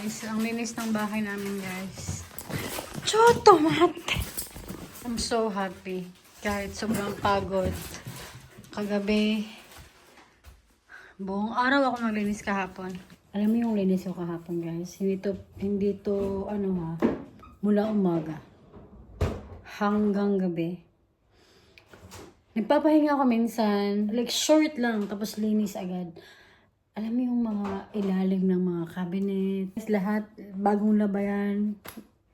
guys. Ang linis ng bahay namin guys. Choto mate! I'm so happy. Kahit sobrang pagod. Kagabi, buong araw ako naglinis kahapon. Alam mo yung linis ko kahapon guys. Hindi to ano ha, mula umaga hanggang gabi. Nagpapahinga ako minsan, like short lang, tapos linis agad. Alam mo yung mga ilalim ng mga cabinet, lahat bagong labayan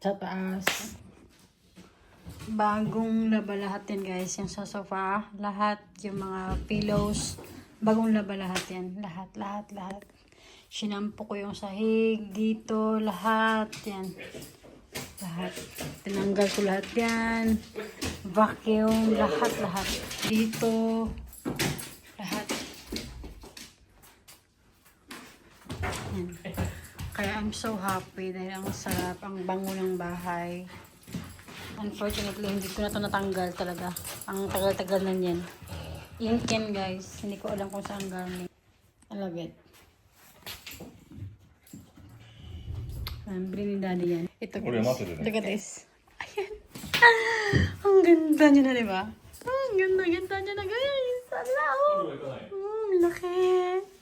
sa taas. Bagong laba lahat yan guys, yung sa sofa, lahat yung mga pillows, bagong laba lahat yan, lahat. Sinampo ko yung sahig dito, lahat yan. Lahat. Tinanggal ko lahat yan. Vacuum, lahat. Dito, lahat. Yan. Kaya I'm so happy dahil ang sarap, ang bango ng bahay. Unfortunately, hindi ko na ito natanggal talaga. Ang tagal-tagal na yan. Ink yan guys. Hindi ko alam kung saan galing. I love it. Bili ni daddy yan. Ito guys. Look at this. Ayan. Ang ganda niya na, diba? Ang ganda niya na guys. Hello. Laki.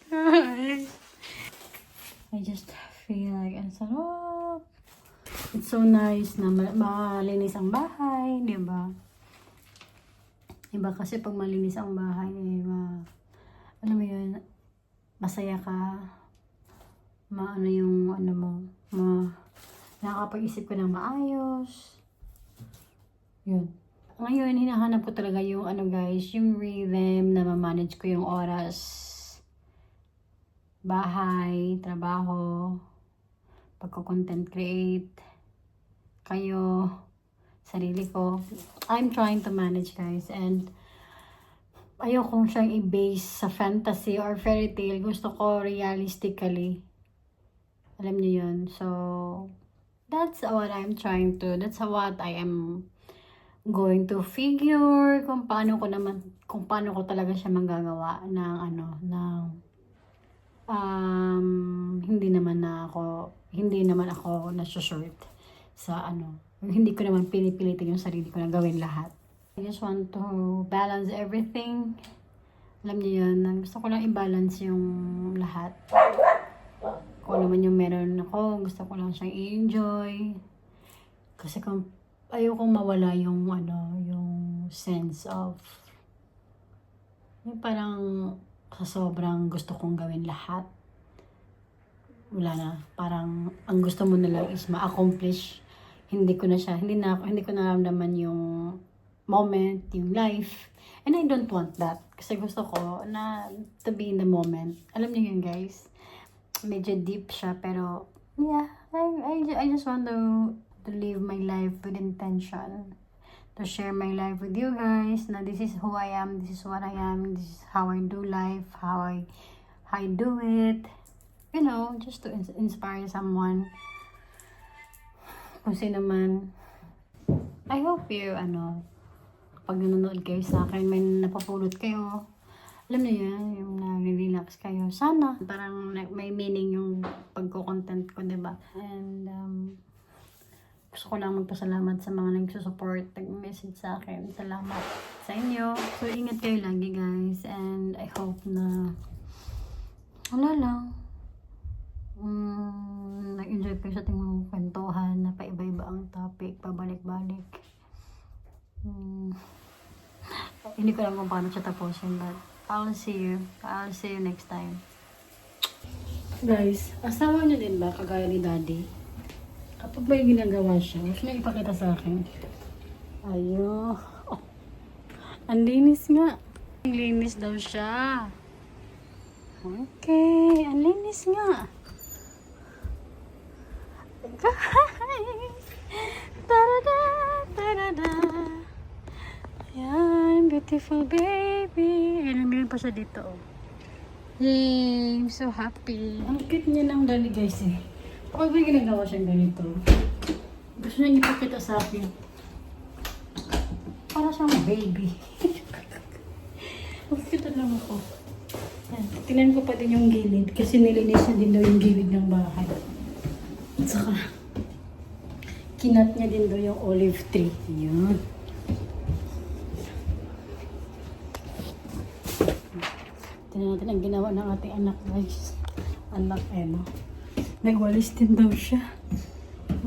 Guys. I just feel like ang sarap. It's so nice na malinis ang bahay, diba? Iba kasi pag malinis ang bahay, alam mo yun, masaya ka. Maano yung ano mo, nakakapag-isip ka ng maayos. Yun. Ngayon, hinahanap ko talaga yung ano guys, yung rhythm na ma-manage ko yung oras. Bahay, trabaho, pagko-content create, kayo, sarili ko. I'm trying to manage guys, and ayokong siyang i-base sa fantasy or fairy tale. Gusto ko realistically. Alam niyo yun. So, that's what I'm trying to, that's what I am going to figure kung paano ko talaga siya magagawa ng hindi naman ako na-short sa hindi ko naman pinipilitin yung sarili ko na gawin lahat. I just want to balance everything. Alam niyo yun, gusto ko lang i-balance yung lahat. Kung ano man yung meron ako, gusto ko lang siyang i-enjoy. Kasi kung ayokong mawala yung yung sense of yung parang sa sobrang gusto kong gawin lahat. Wala na. Parang ang gusto mo na lang is ma-accomplish. Hindi ko naramdaman yung moment, yung life. And I don't want that. Kasi gusto ko na to be in the moment. Alam niyo yun guys. Medyo deep siya, pero yeah, I just want to live my life with intention, to share my life with you guys, na this is who I am, this is what I am, this is how I do life, how I do it, you know, just to inspire someone, kung sino man. I hope you pag nanonood kayo sa akin, may napapulot kayo. Alam niyo yan, yung na-relax kayo. Sana, parang may meaning yung pagko-content ko, diba? And, gusto ko lang magpasalamat sa mga nagsusupport, nag-message sa akin. Salamat sa inyo. So, ingat kayo lagi, guys. And, I hope na, wala lang. Nag-enjoy kayo sa ating mga kwentuhan na paiba-iba ang topic, pabalik-balik. Hindi ko lang kung paano siya tapusin, but I'll see you next time. Guys, asawa niyo din ba kagaya ni daddy? Kapag may ginagawa siya, huwag niya ipakita sa akin. Ayo. Oh, ang linis nga. Ang linis daw siya. Okay, ang linis nga. Guys! Tarada! Tarada! Ayan, beautiful baby. Ayan, meron pa siya dito, oh. Yay, I'm so happy. Ang cute niya ng dali, guys, eh. Kapag may ginagawa siyang ganito, gusto niya ipakita sa akin. Para siyang baby. Ang cute lang ako. Ayan, tingnan ko pa din yung gilid kasi nilinis niya din daw yung gilid ng bahay. saka, kinat niya din doon yung olive tree. Yun. Tingnan natin ang ginawa ng ating anak, guys. Anak, no? Nagwalis din daw siya.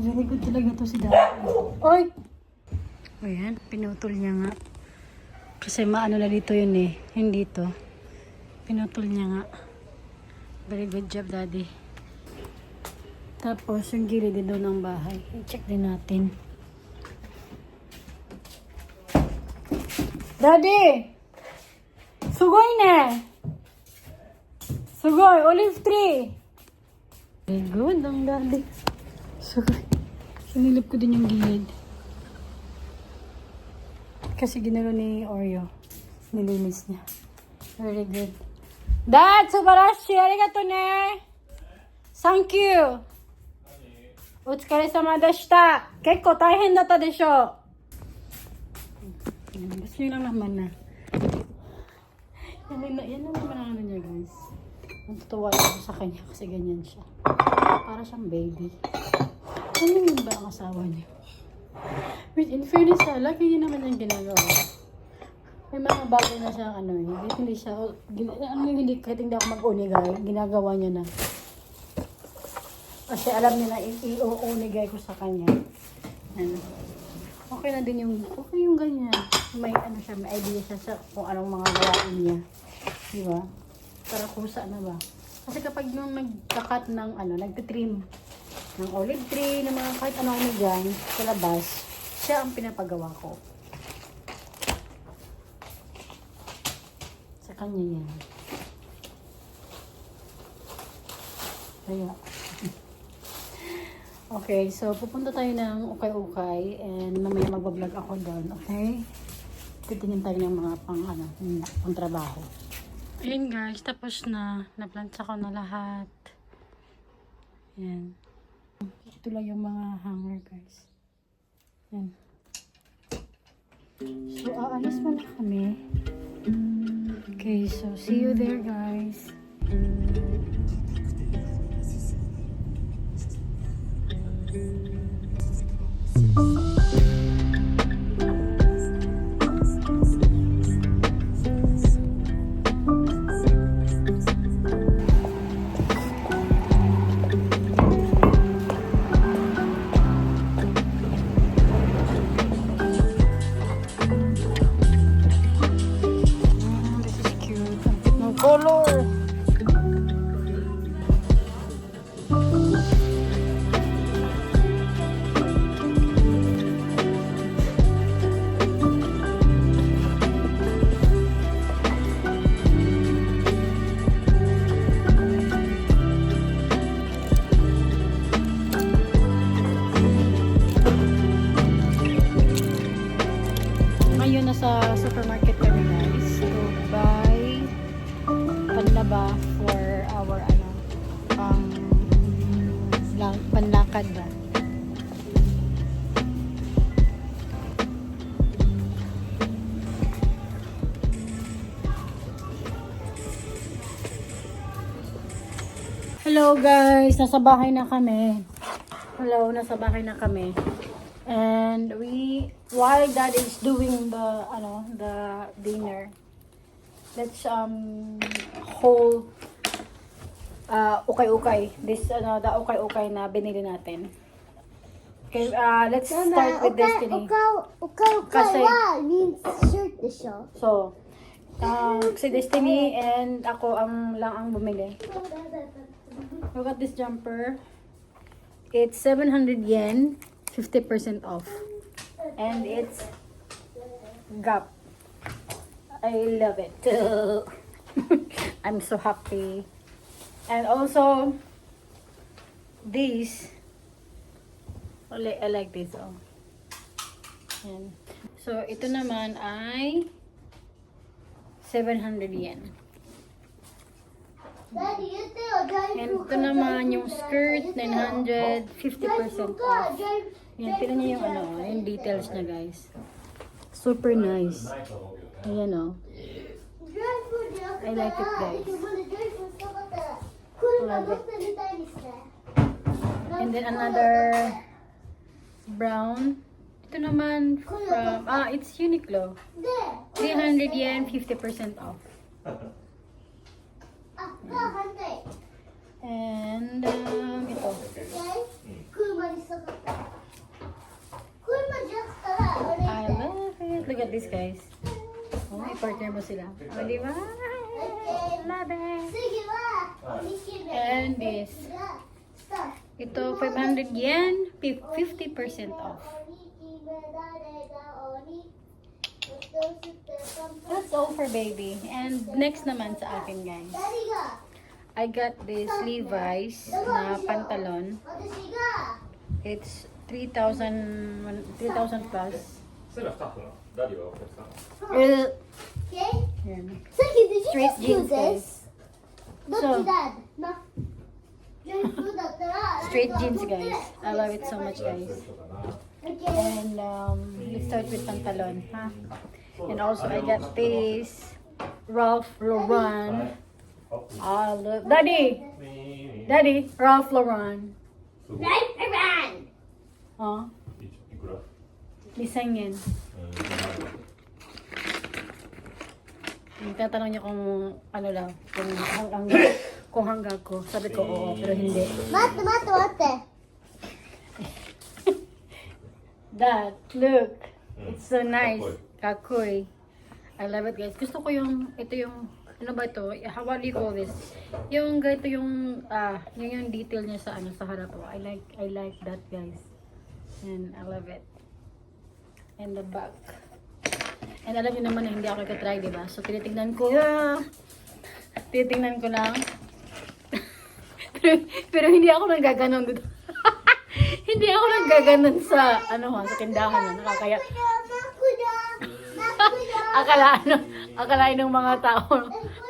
Very good talaga to si Daddy. Oy! O yan, pinutol niya nga. Kasi maano na dito yun eh. Hindi to. Pinutol niya nga. Very good job, Daddy. Tapos, yung gilid din doon ng bahay. I-check din natin. Daddy! Sugoy na! Sugoy! Olive tree! Very good, ang Daddy. Sugoy. Sinilip ko din yung gilid. Kasi ginalo ni Oreo. Nilinis niya. Very good. Dad! Subarashi! Arigato ne! Thank you! お疲れ様でした。結構大変だったでしょう。Gusto nyo lang naman na. Yan lang naman ang ano niya, guys. Natutuwa ako sa kanya kasi ganyan siya. Para siyang baby. Ano yun ba ang asawa niya? Wait, in fairness laki yun naman yung ginagawa. May mga bagay na siya, hindi siya, kahit hindi ako mag-unigay, ginagawa niya na. Kasi alam niya na i-unigay ko sa kanya. Okay na din yung ganyan. May siya, may idea siya sa kung anong mga gawain niya. Diba? Para kusa na ba? Kasi kapag yung nagkakat ng nagtitrim ng olive tree, ng mga kahit anong dyan sa labas, siya ang pinapagawa ko. Sa kanya yan. Kaya. Okay, so pupunta tayo ng ukay-ukay and mamaya magbablog ako doon, okay? Titingin tayo ng mga pang trabaho. Ayun guys, tapos na. Naplantsa ko na lahat. Ayan. Ito lang yung mga hanger guys. Ayan. So, aalis mo na kami. Okay, so see you there guys. Color. Ngayon nasa supermarket kami guys to buy panlaba for our panlakad ba. Hello guys, nasa bahay na kami. Nasa bahay na kami. And while Dad is doing the dinner, let's hold ukay-ukay. This the ukay-ukay na binili natin. Okay, let's start with Destiny. Kasi means shirt the show. So, si Destiny and ako ang bumili. Look at this jumper. It's 700 yen, 50% off. And it's Gap. I love it. I'm so happy. And also, this, I like this. Oh. Yan. So, ito naman ay 700 yen. Daddy, And ito naman yung skirt, 900, 50% off. Yan, tignan niyo yung details niya guys. Super nice. Ayan o. I like it guys. Love it. And And then another brown. Ito naman from, it's Uniqlo. 300 yen, 50% off. And, ito. I love it. Look at this, guys. Oh, i-partner mo sila. Oh, di ba? Love it. And this. Ito, 500 yen, 50% off. That's all for baby. And next naman sa akin, guys. I got this Levi's na pantalon. It's 3,000 plus. それはスタッフのダディはお客さん。 Yan. Did you Straight just do jeans, guys. this? Look So- at that. Look. Straight jeans, guys. I love it so much, それは guys. そういうことかな。 Okay. And let's start with pantalon, huh? And also I got this Ralph Lauren. I love Daddy, Daddy, Ralph Lauren. すごい。 Right around. Oh, いくら？ isang yan. Tatanong niya kung ano lang, kung hanggang ko. Sabi ko oo, pero hindi. Mate. Dad, look. It's so nice. Kakoy. I love it, guys. Gusto ko yung, ito yung, ano ba ito? What do you call this? Yung ganito yung, yung detail niya sa, sa harap. Oh, I like that, guys. And I love it. And the back. And alam niyo naman na hindi ako nagka-try, diba? So, tinitingnan ko, tinitingnan ko lang. pero hindi ako nagaganon dito. Hindi ako naggaganon sa, sa tindahan na nakakaya. Akalain ng mga tao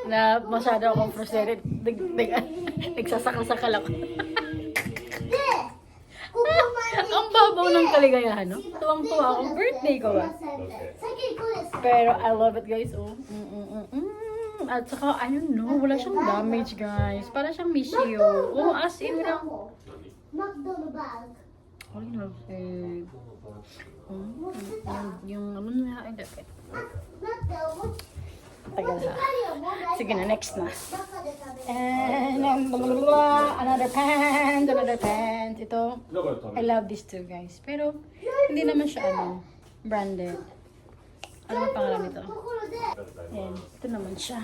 na masyado akong frustrated. Nagsasakal-sakal ako. Ang babaw ng kaligayahan, no? Tuwang-tuwa ako. Birthday ko ba? Pero I love it, guys. Oh. At saka, I don't know, wala siyang damage, guys. Para siyang Mishio. Oh, as in lang. Oh, you know, yung ano na, ay, dapat. Tagal ha. Sige na, next na. And, another pants. Ito, I love this too, guys. Pero, hindi naman siya, branded. Ano ang pangalan nito? Ayan, ito naman siya.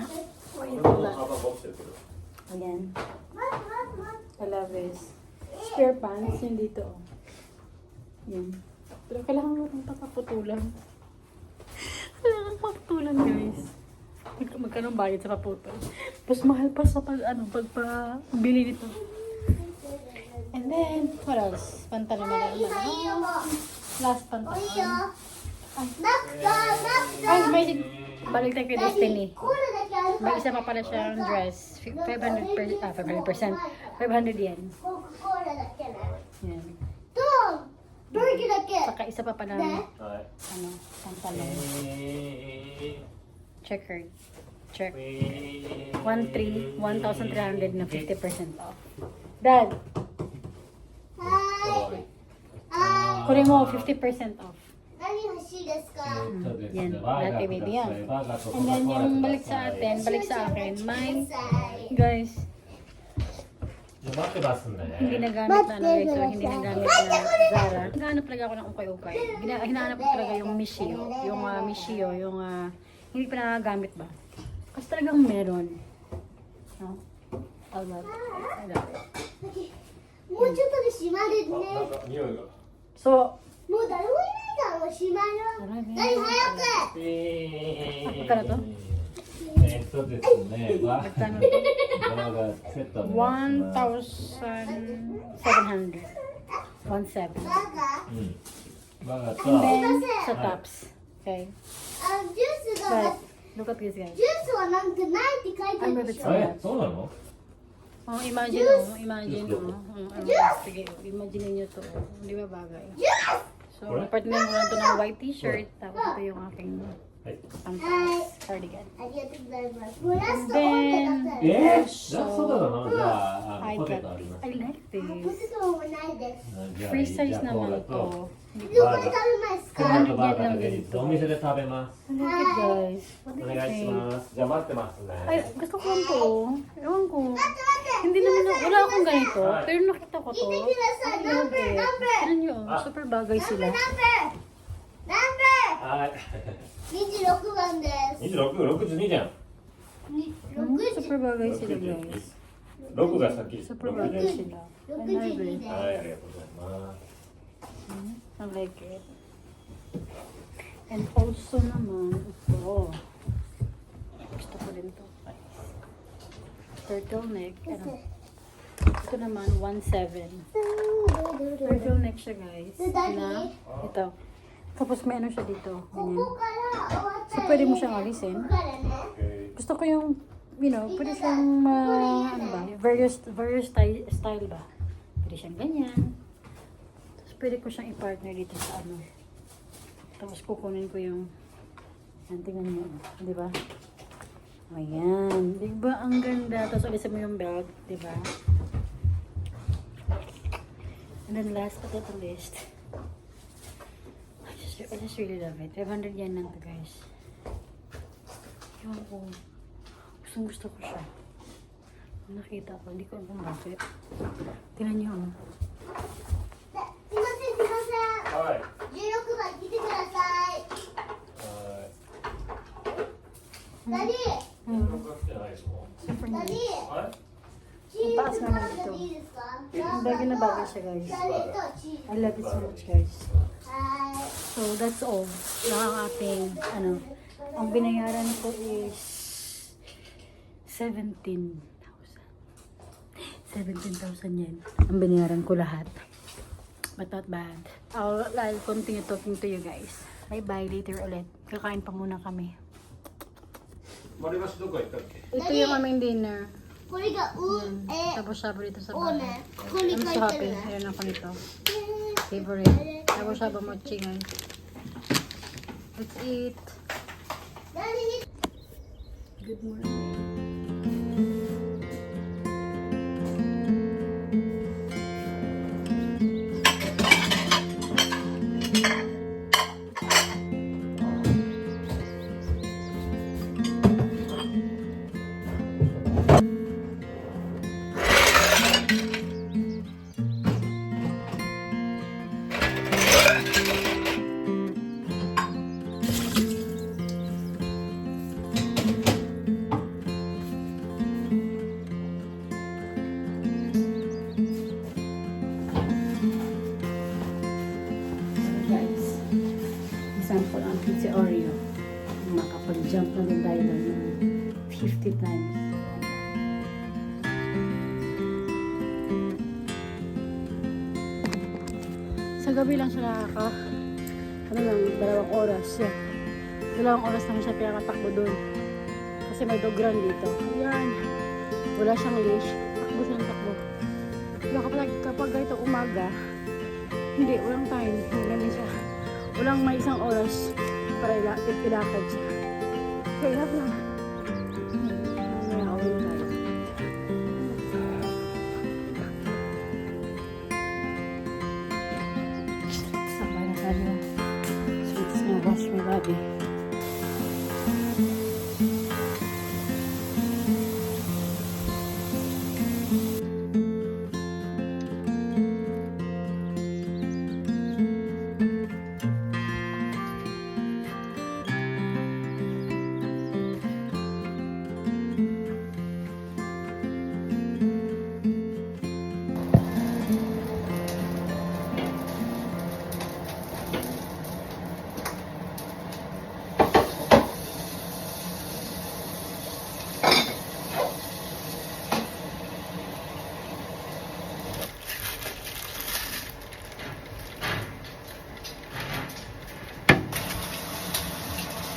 Ayan. I love this. Spare pants, yung dito. Yan. Pero kailangan mo itong papaputulan. Kailangan paputulan, guys. Magkano bayad sa paputol. Mas mahal pa sa pagpabili nito. And then, what else? Pantalon na lang. Last pantalon. Ay, may balik tayo kay Destiny. May isa pa pala siyang dress. 500%. 500 yen. Yan. Saka isa pa pala pantalon. Checkered. Check. 1,300 na 50% off. Dad, kunin mo 50% off. Yan, dati baby yan. And then yung balik sa akin, may, guys, hindi nagamit na guys, so hindi nagamit na Zara. Hinahanap talaga ako ng ukay-ukay. Hinahanap ko talaga yung Mishio, yung hindi pa nagagamit ba? Kasi talagang meron. No? I love it. So, もう誰もいないからもうしまいよ。何早く。magkano to? ですね、バーMagkano?がセットの 1,700. 1,700. バーガー And と then, sa tops. Okay? ジュース But, が look at this, guys. ジュースはなんかないって書いてあ I'm る a で bit しょ。 え、そうなの？ Oh, imagine, sige, imagine niyo to. Di ba bagay? So, partner mo lang to ng white t-shirt, tapos ito yung aking はい。 pants, cardigan. ありがとうございます。もうラスト Then, オンだったら。そうだな、じゃあ。I ポテ got トあります I like ポ this. テトもないです。じゃあ Free じ size ゃあナマンコーラとと。どこで食べますか？コーラとバーガーだけにお店で食べます I like it, guys. お願いしますじゃあ待ってますね Ay, gusto ko lang to. Ewan ko. Hindi naman na, wala akong ganito. Pero nakita ko to. 見てください。ナンバー、ナンバー。 Ano nyo, super bagay sila. ナンバー。ナンバー。はい 26番です。 2662じゃん Super bagay sila, guys. 6が先 Super 6 bagay sila. I like 62 it. です。はいありがとうございます I like it. And also naman, ito. Gusto ko rin to. Turtleneck. Ano? Ito naman, 1.7. Turtleneck siya, guys. Na, ito. Tapos may ano siya dito. こ Ganyan. こから終わった So, ら pwede mo siyang alisin. ここからね。 Okay. Gusto ko yung, you know, pwede siyang, ano ba, various style ba? Pwede siyang ganyan. Tapos pwede ko siyang i-partner dito sa ano. Tapos kukunin ko yung, yan, tingnan mo, di ba? Ayan, di ba ang ganda? Tapos alisin mo yung belt, di ba? And then last but not the least, I just really love it. 500 yen lang to, guys. Ewan ko. Gusto ko siya. Nakita ko, hindi ko alam kung bakit. Tingnan niyo, oh. すいません、すいません。はい16番来てください。ダディ、Hmm. じゃないですもん Super ダデ nice. ィ、はいチーズパスサラナナダでいいですか？Bagay na bagay siya, guys. ダディとチーズ。 I love it so much, guys. は So, that's all. Na ang ating, ano, ang binayaran ko is 17,000. 17,000 yen. Ang binayaran ko lahat. But not bad. I'll continue talking to you guys. Bye-bye. Later ulit. Kakain pa muna kami. 割り箸どこ行ったっけ Ito yung aming dinner. い。これがShabu-shabu dito sa お bahay. ね。ここに I'm 書 so いてる happy. ね。 Ayan ako nito. Favorite. Shabu-shabu mochi, guys. Let's eat. ダディに Good morning. Guys, example ang pizza Oreo. Makapag-jump na din tayo doon ng 50 times. Sa gabi lang siya ano lang, 2 oras. Yeah. 2 oras lang siya pinakatakbo doon. Kasi may dog run dito. Ayan. Wala siyang leash. Takbo siya ng takbo. Pero kapag ito umaga, hindi, walang time. Hindi siya. Walang may 1 oras para ilakad siya. Kaya hirap lang. Mamaya uwi tayo. Sabay na tayo. Sweets na wash my body.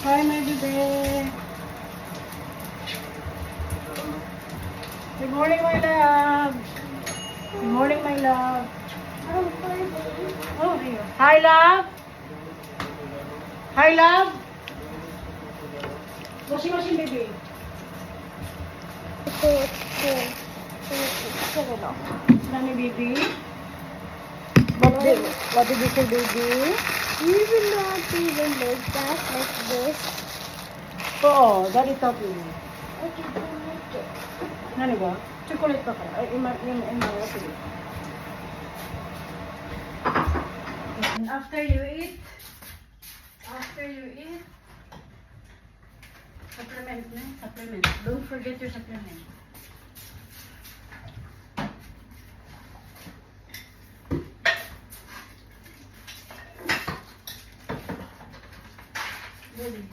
Hi, my baby. Good morning, my love. Good morning, my love. Oh, here. Hi, love. Hi, love. Washing machine, baby.こう。get it off. Nani, baby? What did you say, baby? Even not even like that, like this. Oo, daddy taught me. Okay, don't make it. Nani ba? Chocolate pa ka. Ay, yung And after you eat, supplement na, supplement. Don't forget your supplement. Ready?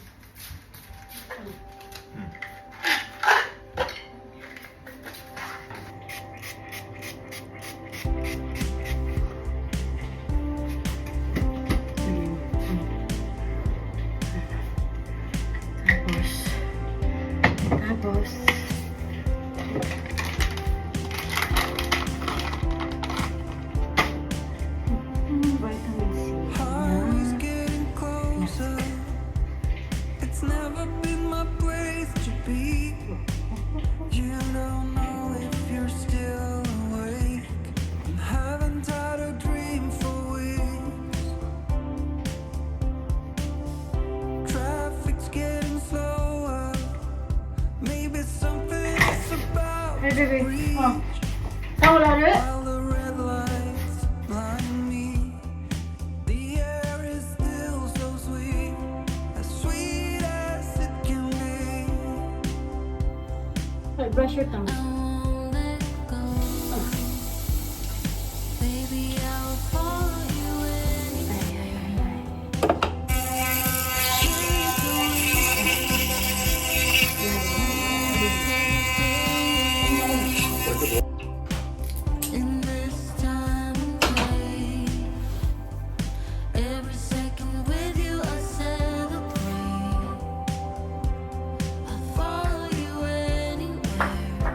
Tapos, vitamin C. Heart's getting closer. It's never been my place to be. You don't know if you're still awake. I haven't had a dream for weeks. Traffic's getting slower. Maybe something's about Hey, to baby. reach. Oh. Saan wala ulit? While the red lights blind me, the air is still so sweet as it can be. Hey, brush your tongue. I won't let go. Baby, I'll follow you in this time and place. Every second with you, I celebrate. I follow you anywhere,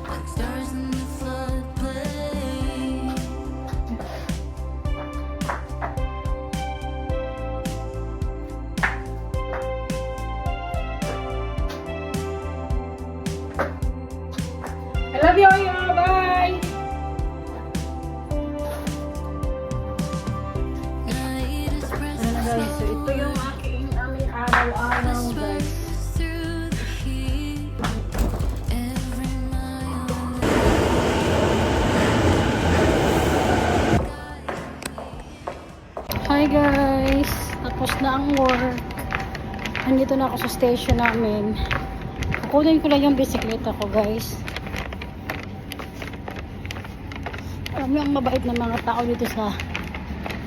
like stars in the floodplain. I love you, Oyo. Bye! Night is Ano na guys, so ito yung aming araw-araw guys. through the heat. Every mile. Hi guys! Tapos na ang work. Nandito na ako sa station namin. Kukunin ko lang yung bisikleta ko guys. Alam niyo ang mabait na mga tao dito sa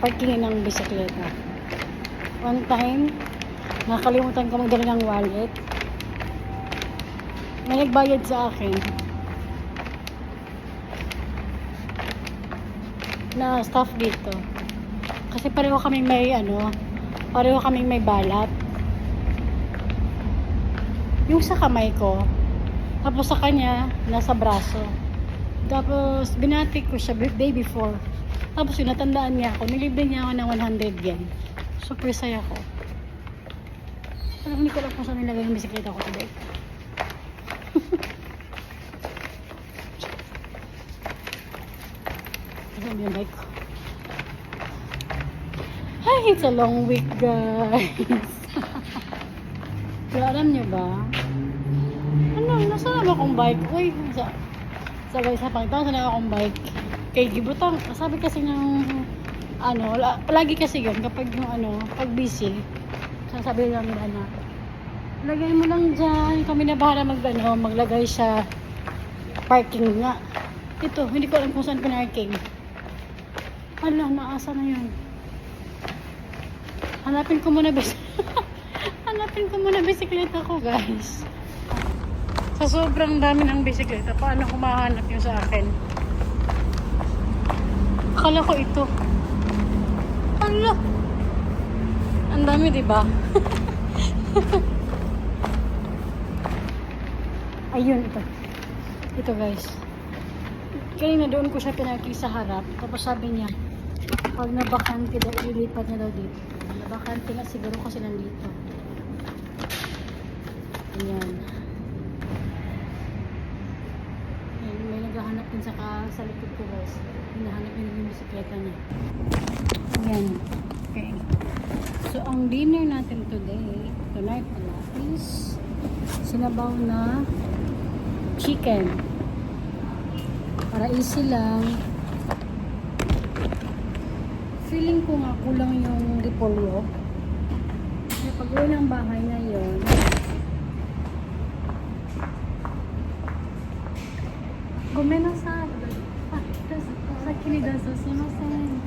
parking ng bisikleta. One time, nakalimutan ko magdala ng wallet. May nagbayad sa akin na staff dito. Kasi pareho kaming may balat. Yung sa kamay ko, tapos sa kanya, nasa braso. Tapos, binati ko siya day before. Tapos yun, natandaan niya ako. Nilibre niya ako ng 100 yen. Super saya ko. Parang hindi ko lang kung saan nilagay yung bisikleta ko today. Ayan yung bike ko. Ay, it's a long week, guys. Pero alam niyo ba? Nasa naman akong bike? Uy, sabay sa pangitaw, sa naman akong bike. Kay Gibutang, sabi kasi ng, lagi kasi yun, kapag yung pag busy, sasabi lang nila na, lagay mo lang dyan, kami na bahala maglagay sa parking nga. Ito, hindi ko alam kung saan pinarking. Hala, naasa na yun. Hanapin ko muna bisikleta ko, guys. Sa sobrang dami ng bisikleta, paano ko mahanap yung sa akin? Akala ko ito. Hala. Ang dami, diba? Ayun, ito. Ito, guys. Kanina doon ko siya pinarking sa harap. Tapos sabi niya, pag nabakante daw, ilipat niya daw dito. Nabakante nga siguro kasi nandito. Ayan. Ayan, may naghahanap din sa likod ko guys. Hinahanap niya yung bisikleta niya. Ayan. Okay. So, ang dinner natin tonight pala is sinabaw na chicken. Para easy lang. Feeling ko nga kulang yung repolyo. Kaya pag-uwi ng bahay ngayon, gomenasai. Sakini desu. Sumimasen.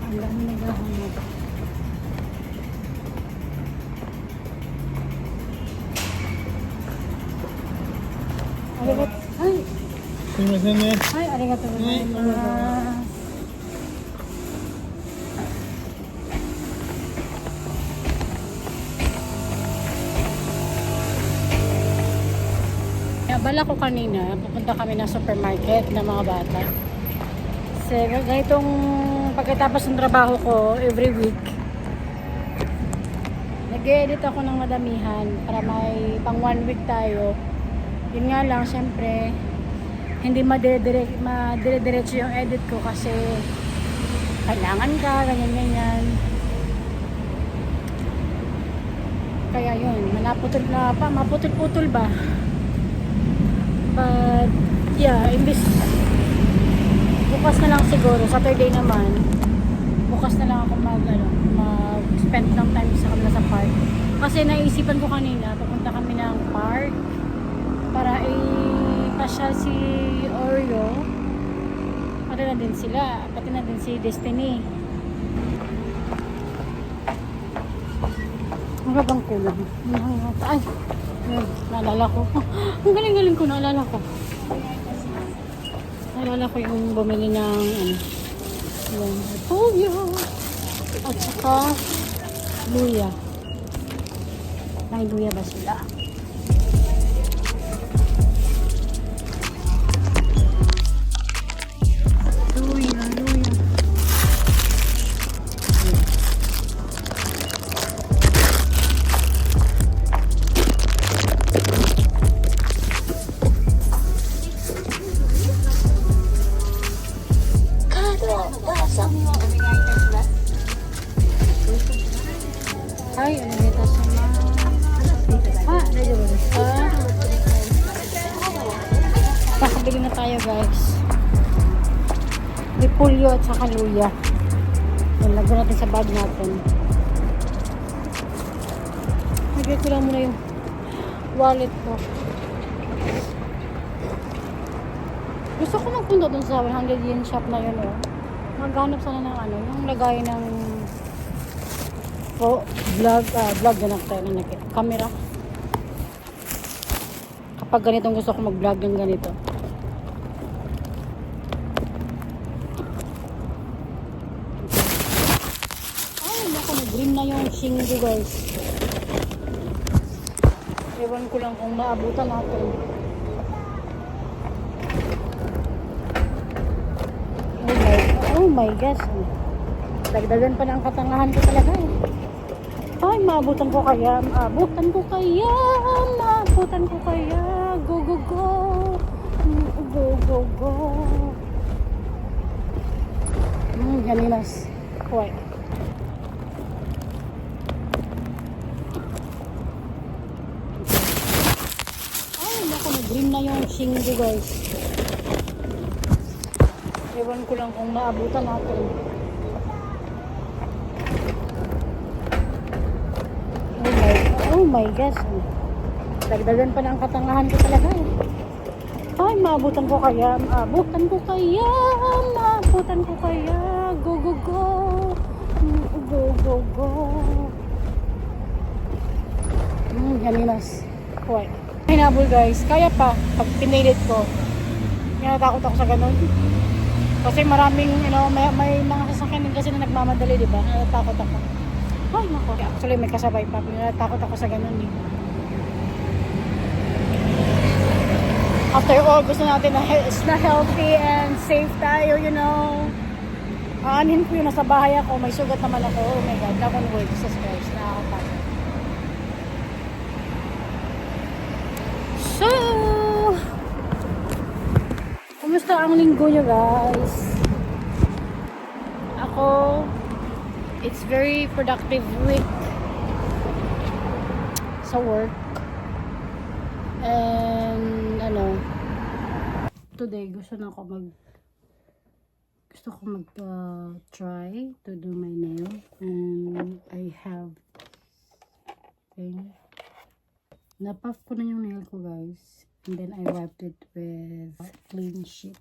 Ang dami naghahanap. Arigato. Ay! すみませんね。はい、ありがとうございます。Bala ko kanina, pupunta kami ng supermarket ng mga bata. Kasi ganitong pagkatapos ng trabaho ko every week, nag-edit ako ng madamihan para may pang 1 week tayo. Yun nga lang, syempre, hindi madire-diretso yung edit ko kasi kailangan ka, ganyan-ganyan. Kaya yun, maputol-putol ba? But, yeah, imbis bukas na lang siguro, Saturday naman, bukas na lang ako mag-spend ng time sa kanila sa park. Kasi naisipan ko kanina, pupunta kami ng park para ipasyal si Oreo. Pati na din sila, pati na din si Destiny. Ang gabang kulang. Ay! Naalala ko. Ang galing-galing ko, naalala ko. Naalala ko yung bumili ng yung polio at saka luya. May luya ba sila? Luya. Ay, ano dito sa Pakabili na tayo guys. Repolyo at saka luya. Lagyan natin sa bag natin. Lagyan ko lang muna yung wallet ko. Gusto ko magpunta dun sa 100 yen shop na yun maghanap sana ng yung lagay ng vlog na tayo ng camera. Kapag ganitong gusto ko mag-vlog ng ganito. Ay, naku, nag-green na yung shingo guys. Ewan ko lang kung maabutan natin. Oh my gosh. Dagdagan pa ng katangahan ko talaga Ay, maabutan ko kaya. Go, go, go. Go, go, go. Ganinas. Kuway. Ay, naku, nag-green na yung shingo guys. Ewan ko lang kung maabutan natin. Oh my gosh. Dagdagan pa ng katangahan ko talaga Ay, maabutan ko kaya. Go, go, go. Go, go, go. Ganinas. Kuway. Hinabol guys. Kaya pa. Pag pinilit ko. Natakot ako sa ganun. Kasi maraming, may mga sasakyan din kasi na nagmamadali, di ba? Natakot ako. Ay, nako. Actually, may kasabay pa. Natakot ako sa ganun, After all, gusto natin na healthy and safe tayo, Aanhin ko yun, nasa bahay ako, may sugat naman ako. Oh my God, come on word, Jesus Christ, nakakapagod. So, kumusta ang linggo nyo guys? Ako, it's very productive week sa work. And, today gusto ko try to do my nail, and I have napuff ko na yung nail ko guys, and then I wiped it with clean sheet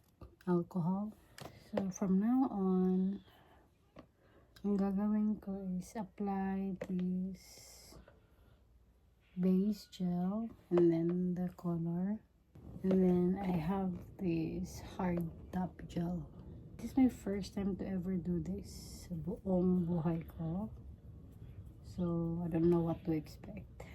alcohol. So from now on, ang gagawin ko is apply this base gel and then the color, and then I have this hard top gel. This is my first time to ever do this sa buong buhay ko, so I don't know what to expect.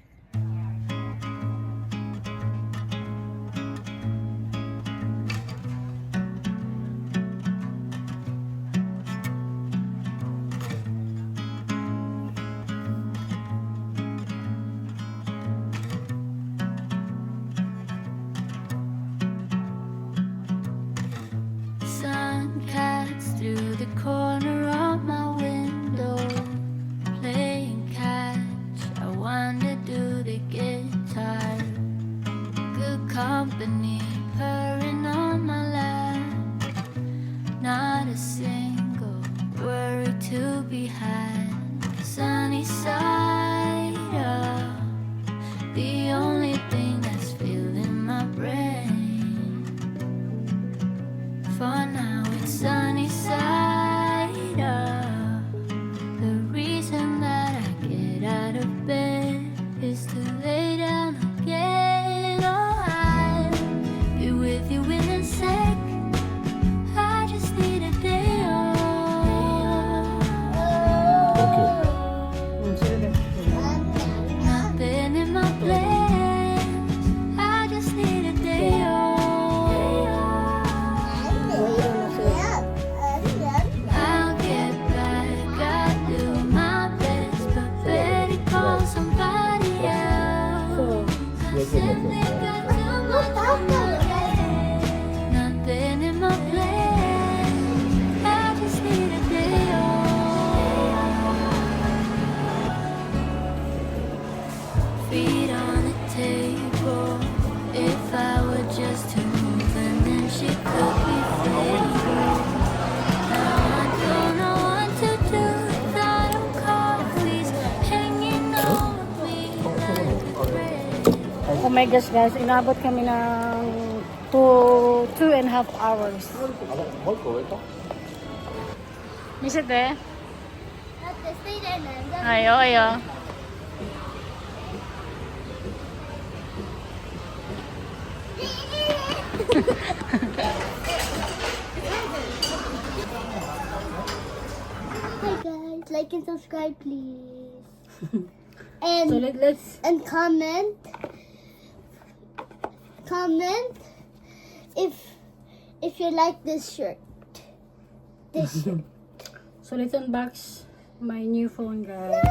Sun cuts through the corner of my window, playing catch. I wander to the guitar, good company purring on my lap. Not a single worry to be had. Sunny side up, the only thing that's filling my brain. For now it's sunny side up. The reason that I get out of bed is to lay down again. Oh, I'll be with you in a sec. I just need a day off. Nothing in my plans. I just need a day off. I'll get back, I do my best, but better call somebody else. I said they got too much on my plate. Nothing in my plans. I just need a day off. Feet on the table. If I were just to move, and then she could be faithful. Now I don't know what to do without a coffee's hanging over me like a thread. Oh my gosh guys, inabot kami ng 2.5 hours. Misit eh? Stay there, man. Ayo. Hi guys, like and subscribe, please. And So let's and comment if you like this shirt. This shirt. So let's unbox my new phone guys.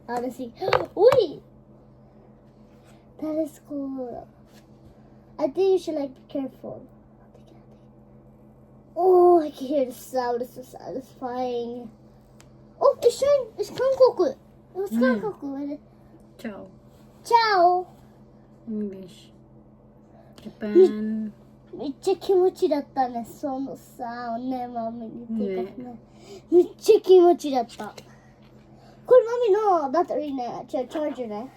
Honestly, wait, that is cool. I think you should like be careful. Oh, I can hear the sound. It's so satisfying. Oh, it's shine. It's Hankoku. It's Hankoku. Ciao. Ciao. English. Japan. めっちゃ気持ちだったね、そのさ、ね、マミに言ってたね。めっちゃ気持ちだった。これマミのバッテリーね、チャージね。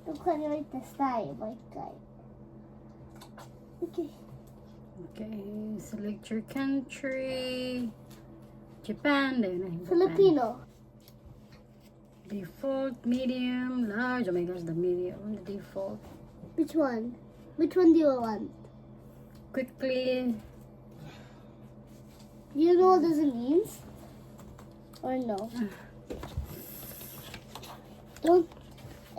どこに置いてしたい、もう一回。Okay. Okay, select your country. Japan. Then Filipino. Default, medium, large. Oh my gosh, the medium, the default. Which one? Which one do you want? Quickly. You know what this means? Or no? Don't.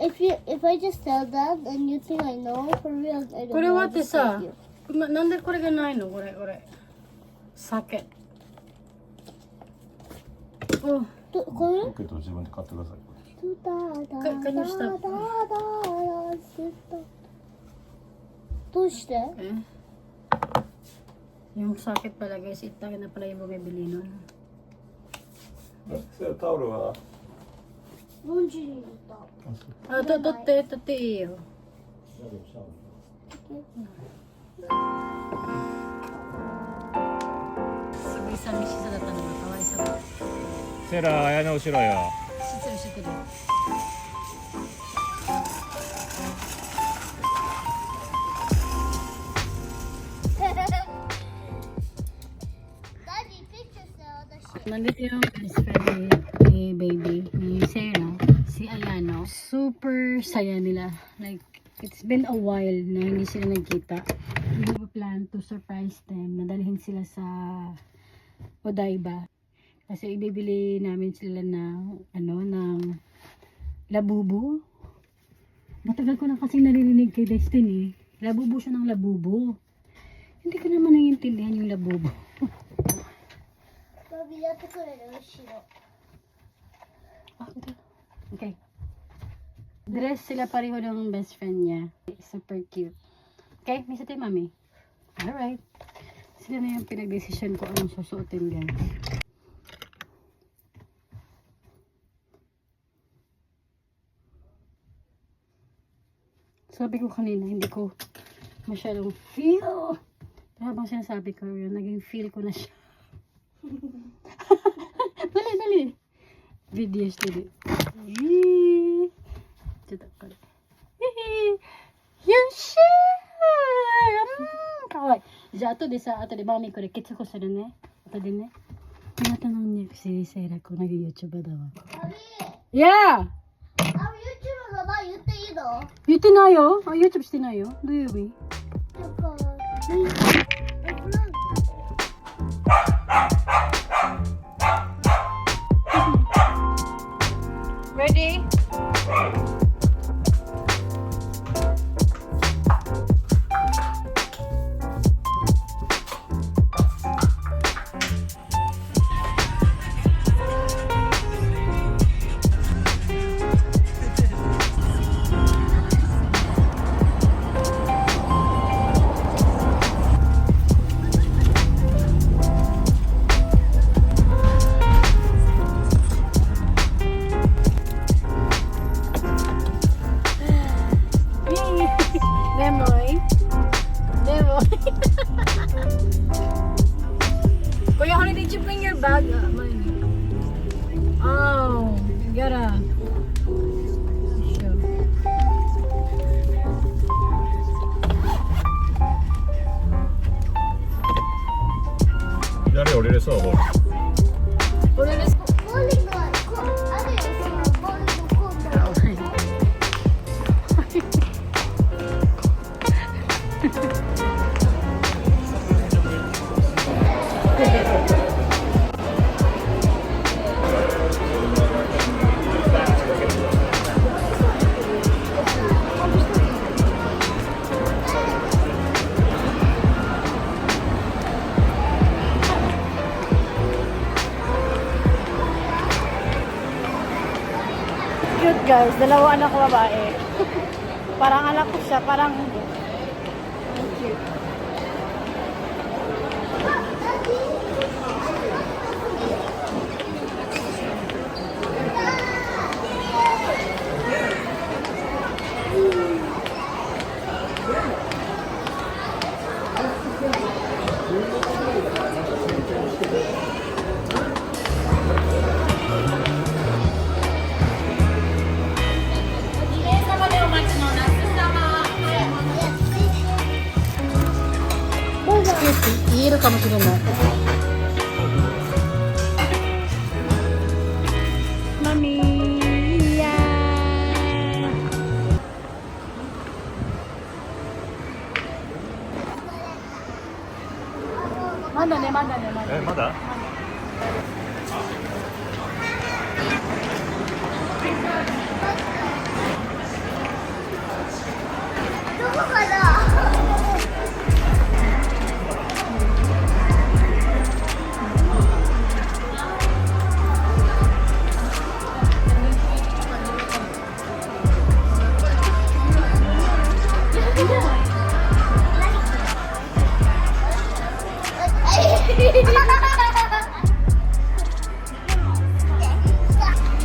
if I just tell that and you think I know for real, I don't これ know. は I'll って just さ tell you.、なんでこれがないのこれ。酒。お、これ？けど自分で買ってください。Can you stop? どうして？ eh. Yung sakit pala guys, itake na pala yung bumibili nun. それタオルは。 40に入れた。 Ah, tuti iyo. Sabay sa mishi sa data naman, kawai sa. セラ綾の後ろよ。 Shitsu. Daddy, pictures now. The shit. Nandito yung best friend ni baby, ni Sarah, si Ayano. Super saya nila. Like, it's been a while na hindi sila nagkita. We have a plan to surprise them. Nadalhin sila sa Odaiba. Kasi ibibili namin sila ng, ng labubu. Matagal ko na kasi naririnig kay Destiny. Labubu siya ng labubu. Hindi ko naman naiintindihan yung labubu. バビやってくれる後ろ。 Okay. Dress sila pareho ng best friend niya. Super cute. Okay, misa tayo mami. Alright. Sila na yung pinag-decision ko anong susuotin guys. Sabi ko kanina, hindi ko masyadong feel. Pero habang sinasabi ko yun, naging feel ko na siya. Dali. Videos dali. Kawai. Ato de mami ko de kitsu ko suru ne. Ato de ne. Tinatanong niya si Sarah kung nag-YouTube daw ako. Yeah! あ、YouTube の名前言っていいの？ YouTube よ? Oh, YouTube してないよ. Do you mean? なんか、Ready? Kuya, how did you bring your bag? Oh, you gotta show. 左降りれそうボール。 Uli let's ボーリングはあるよ、そのボーリングコート。 Cute guys, dalawa anak ko babae. Parang anak ko siya, parang hindi. Ang cute. Cute, 言えるかもしれない。マミーやー。まだね。え、まだ？どこかな。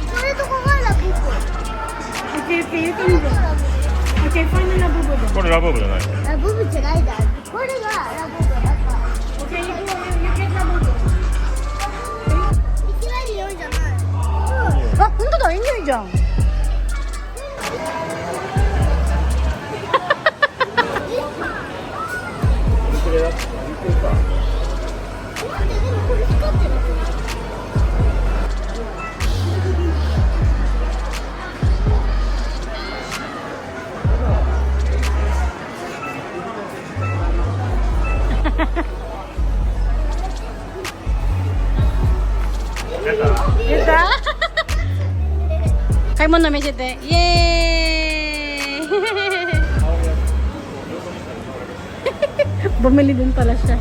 これどこがラブブ。 Okay, okay, you can go. Okay, find the labubu. これラブーブじゃない。ラブブじゃないだ。これがラブブだから。 Okay, you go, you get labubu. いきなり4じゃない。あ、本当だ、いいじゃん。待って、でもこれ光ってる。出た買い物見せて。イエーイ Bumili din pala siya.